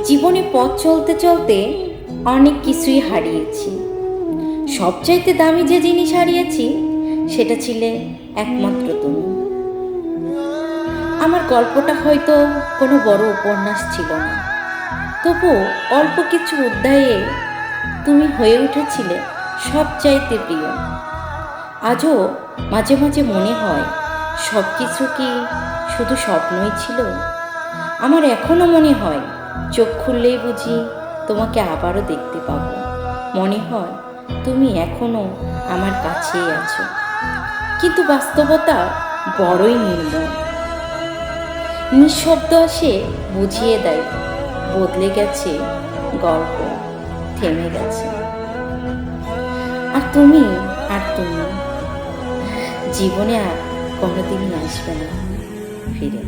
জীবনে পথ চলতে চলতে অনেক কিছুই হারিয়েছি। সবচাইতে দামি যে জিনিস হারিয়েছি সেটা ছিলে একমাত্র তুমি। আমার গল্পটা হয়তো কোনো বড় উপন্যাস ছিল না, তবু অল্প কিছু অধ্যায়ে তুমি হয়ে উঠেছিলে সবচাইতে প্রিয়। আজও মাঝে মাঝে মনে হয় সব কিছু কি শুধু স্বপ্নই ছিল। আমার এখনো মনে হয় চোখ খুললেই বুঝি তোমাকে আবারও দেখতে পাবো। মনে হয় তুমি এখনো আমার কাছেই আছো, কিন্তু বাস্তবতা বড়ই নির্মম। নিঃশব্দ আসে বুঝিয়ে দেয় বদলে গেছে গল্প, থেমে গেছে। আর তুমি জীবনে আর কোনোদিনই আসবে না ফিরে।